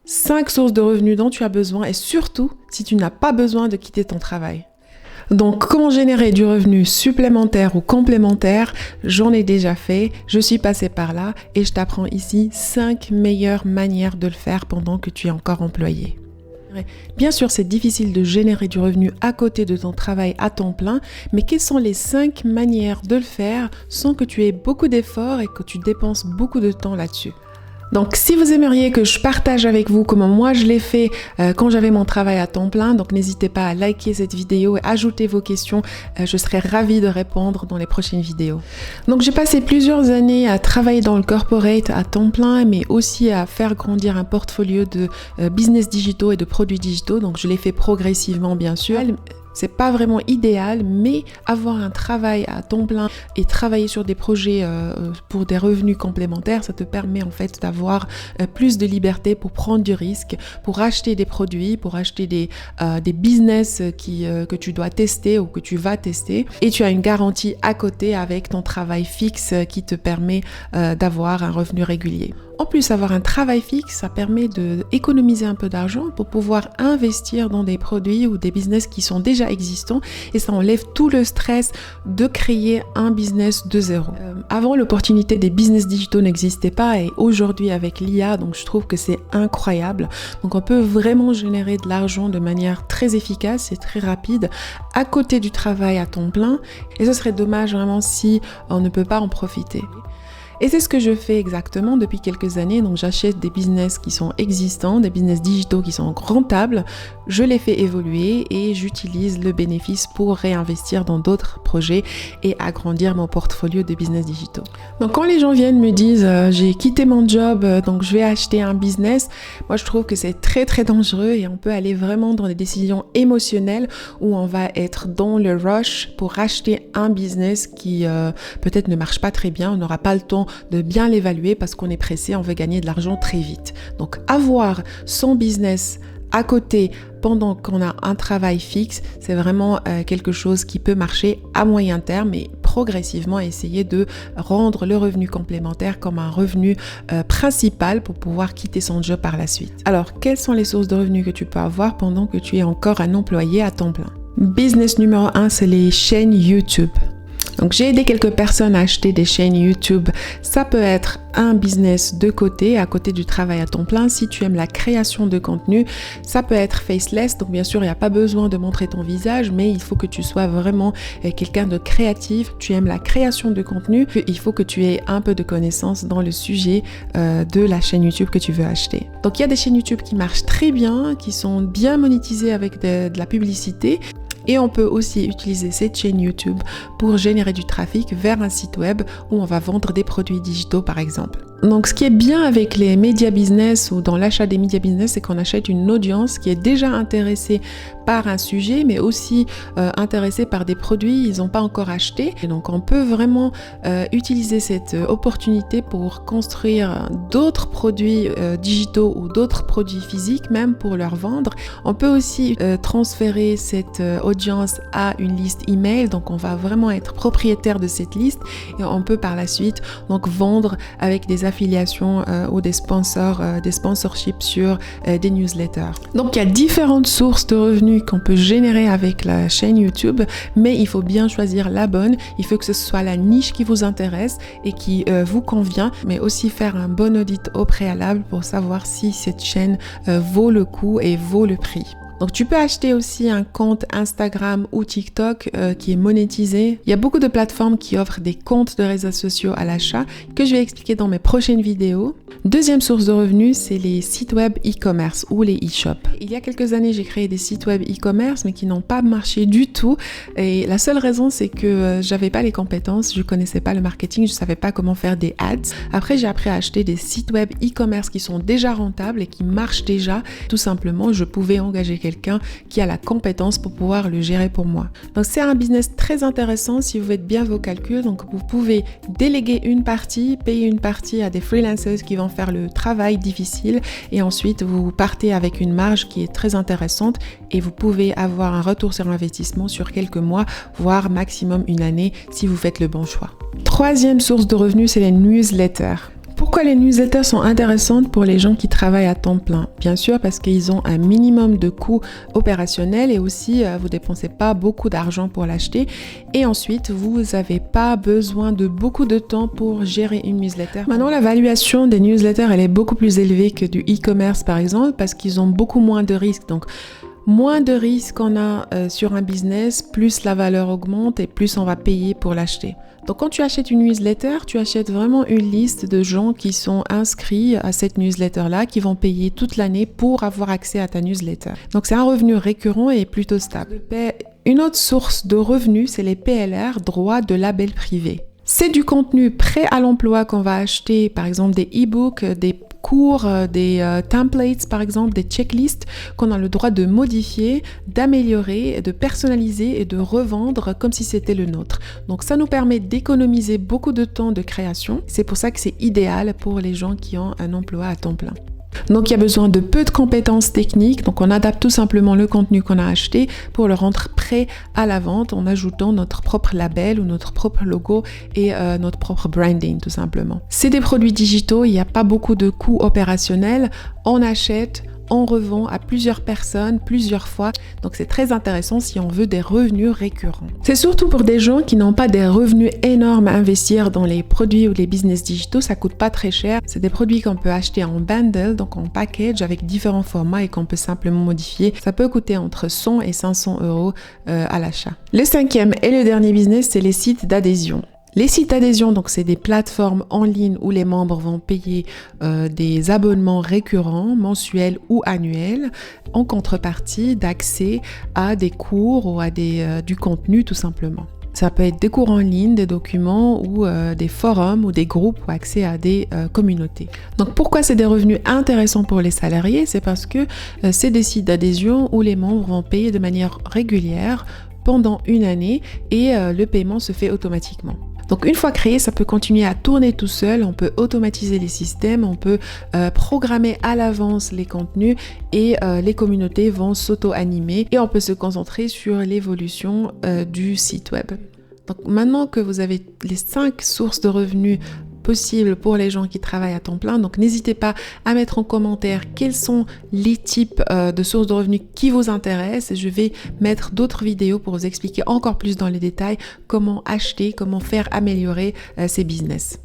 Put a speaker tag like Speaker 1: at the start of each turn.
Speaker 1: 5 sources de revenus dont tu as besoin et surtout si tu n'as pas besoin de quitter ton travail. Donc, comment générer du revenu supplémentaire ou complémentaire? J'en ai déjà fait, je suis passée par là et je t'apprends ici 5 meilleures manières de le faire pendant que tu es encore employé. Bien sûr, c'est difficile de générer du revenu à côté de ton travail à temps plein, mais quelles sont les 5 manières de le faire sans que tu aies beaucoup d'efforts et que tu dépenses beaucoup de temps là-dessus? Donc, si vous aimeriez que je partage avec vous comment moi je l'ai fait quand j'avais mon travail à temps plein, donc n'hésitez pas à liker cette vidéo et ajouter vos questions. Je serai ravie de répondre dans les prochaines vidéos. Donc, j'ai passé plusieurs années à travailler dans le corporate à temps plein, mais aussi à faire grandir un portfolio de business digitaux et de produits digitaux. Donc, je l'ai fait progressivement, bien sûr. C'est pas vraiment idéal, mais avoir un travail à temps plein et travailler sur des projets pour des revenus complémentaires, ça te permet en fait d'avoir plus de liberté pour prendre du risque, pour acheter des produits, pour acheter des business que tu dois tester ou que tu vas tester. Et tu as une garantie à côté avec ton travail fixe qui te permet d'avoir un revenu régulier. En plus, avoir un travail fixe, ça permet d'économiser un peu d'argent pour pouvoir investir dans des produits ou des business qui sont déjà existants et ça enlève tout le stress de créer un business de zéro. Avant, l'opportunité des business digitaux n'existait pas et aujourd'hui avec l'IA, donc je trouve que c'est incroyable. Donc on peut vraiment générer de l'argent de manière très efficace et très rapide à côté du travail à temps plein et ce serait dommage vraiment si on ne peut pas en profiter. Et c'est ce que je fais exactement depuis quelques années. Donc j'achète des business qui sont existants, des business digitaux qui sont rentables, je les fais évoluer et j'utilise le bénéfice pour réinvestir dans d'autres projets et agrandir mon portfolio de business digitaux. Donc quand les gens viennent me disent j'ai quitté mon job donc je vais acheter un business, moi je trouve que c'est très très dangereux et on peut aller vraiment dans des décisions émotionnelles où on va être dans le rush pour acheter un business qui peut-être ne marche pas très bien, on n'aura pas le temps de bien l'évaluer parce qu'on est pressé, on veut gagner de l'argent très vite. Donc avoir son business à côté pendant qu'on a un travail fixe, c'est vraiment quelque chose qui peut marcher à moyen terme et progressivement essayer de rendre le revenu complémentaire comme un revenu principal pour pouvoir quitter son job par la suite. Alors, quelles sont les sources de revenus que tu peux avoir pendant que tu es encore un employé à temps plein? Business numéro 1, c'est les chaînes YouTube. Donc j'ai aidé quelques personnes à acheter des chaînes YouTube. Ça peut être un business de côté, à côté du travail à temps plein. Si tu aimes la création de contenu, ça peut être faceless. Donc bien sûr, il n'y a pas besoin de montrer ton visage, mais il faut que tu sois vraiment quelqu'un de créatif. Tu aimes la création de contenu. Il faut que tu aies un peu de connaissances dans le sujet de la chaîne YouTube que tu veux acheter. Donc il y a des chaînes YouTube qui marchent très bien, qui sont bien monétisées avec de la publicité. Et on peut aussi utiliser cette chaîne YouTube pour générer du trafic vers un site web où on va vendre des produits digitaux par exemple. Donc ce qui est bien avec les médias business ou dans l'achat des médias business, c'est qu'on achète une audience qui est déjà intéressée par un sujet mais aussi intéressée par des produits ils n'ont pas encore acheté. Et donc on peut vraiment utiliser cette opportunité pour construire d'autres produits digitaux ou d'autres produits physiques même pour leur vendre. On peut aussi transférer cette audience à une liste email, donc on va vraiment être propriétaire de cette liste et on peut par la suite donc vendre avec des affiliations ou des sponsors, des sponsorships sur des newsletters. Donc il y a différentes sources de revenus qu'on peut générer avec la chaîne YouTube, mais il faut bien choisir la bonne. Il faut que ce soit la niche qui vous intéresse et qui vous convient, mais aussi faire un bon audit au préalable pour savoir si cette chaîne vaut le coup et vaut le prix. Donc tu peux acheter aussi un compte Instagram ou TikTok qui est monétisé. Il y a beaucoup de plateformes qui offrent des comptes de réseaux sociaux à l'achat que je vais expliquer dans mes prochaines vidéos. Deuxième source de revenus, c'est les sites web e-commerce ou les e-shops. Il y a quelques années, j'ai créé des sites web e-commerce mais qui n'ont pas marché du tout. Et la seule raison, c'est que j'avais pas les compétences, je connaissais pas le marketing, je savais pas comment faire des ads. Après, j'ai appris à acheter des sites web e-commerce qui sont déjà rentables et qui marchent déjà. Tout simplement, je pouvais engager quelqu'un qui a la compétence pour pouvoir le gérer pour moi. Donc c'est un business très intéressant si vous faites bien vos calculs. Donc vous pouvez déléguer une partie, payer une partie à des freelancers qui vont faire le travail difficile et ensuite vous partez avec une marge qui est très intéressante et vous pouvez avoir un retour sur investissement sur quelques mois, voire maximum une année si vous faites le bon choix. Troisième source de revenus, c'est les newsletters. Pourquoi Pourquoi les newsletters sont intéressantes pour les gens qui travaillent à temps plein? Bien sûr parce qu'ils ont un minimum de coûts opérationnels et aussi vous ne dépensez pas beaucoup d'argent pour l'acheter. Et ensuite, vous n'avez pas besoin de beaucoup de temps pour gérer une newsletter. Maintenant, la valuation des newsletters, elle est beaucoup plus élevée que du e-commerce par exemple parce qu'ils ont beaucoup moins de risques. Donc, moins de risques on a sur un business, plus la valeur augmente et plus on va payer pour l'acheter. Donc quand tu achètes une newsletter, tu achètes vraiment une liste de gens qui sont inscrits à cette newsletter-là, qui vont payer toute l'année pour avoir accès à ta newsletter. Donc c'est un revenu récurrent et plutôt stable. Une autre source de revenus, c'est les PLR, droits de label privé. C'est du contenu prêt à l'emploi qu'on va acheter, par exemple des e-books, des cours, des templates par exemple, des checklists qu'on a le droit de modifier, d'améliorer, de personnaliser et de revendre comme si c'était le nôtre. Donc ça nous permet d'économiser beaucoup de temps de création. C'est pour ça que c'est idéal pour les gens qui ont un emploi à temps plein. Donc il y a besoin de peu de compétences techniques, donc on adapte tout simplement le contenu qu'on a acheté pour le rendre prêt à la vente en ajoutant notre propre label ou notre propre logo et notre propre branding tout simplement. C'est des produits digitaux, il n'y a pas beaucoup de coûts opérationnels, on achète, on revend à plusieurs personnes, plusieurs fois. Donc c'est très intéressant si on veut des revenus récurrents. C'est surtout pour des gens qui n'ont pas des revenus énormes à investir dans les produits ou les business digitaux, ça coûte pas très cher. C'est des produits qu'on peut acheter en bundle, donc en package avec différents formats et qu'on peut simplement modifier. Ça peut coûter entre 100 et 500 euros à l'achat. Le cinquième et le dernier business, c'est les sites d'adhésion. Les sites d'adhésion, donc c'est des plateformes en ligne où les membres vont payer des abonnements récurrents, mensuels ou annuels, en contrepartie d'accès à des cours ou à du contenu tout simplement. Ça peut être des cours en ligne, des documents ou des forums ou des groupes ou accès à des communautés. Donc pourquoi c'est des revenus intéressants pour les salariés? C'est parce que c'est des sites d'adhésion où les membres vont payer de manière régulière pendant une année et le paiement se fait automatiquement. Donc une fois créé, ça peut continuer à tourner tout seul, on peut automatiser les systèmes, on peut programmer à l'avance les contenus et les communautés vont s'auto-animer et on peut se concentrer sur l'évolution du site web. Donc maintenant que vous avez les 5 sources de revenus possible pour les gens qui travaillent à temps plein. Donc n'hésitez pas à mettre en commentaire quels sont les types de sources de revenus qui vous intéressent et je vais mettre d'autres vidéos pour vous expliquer encore plus dans les détails comment acheter, comment faire améliorer ces business.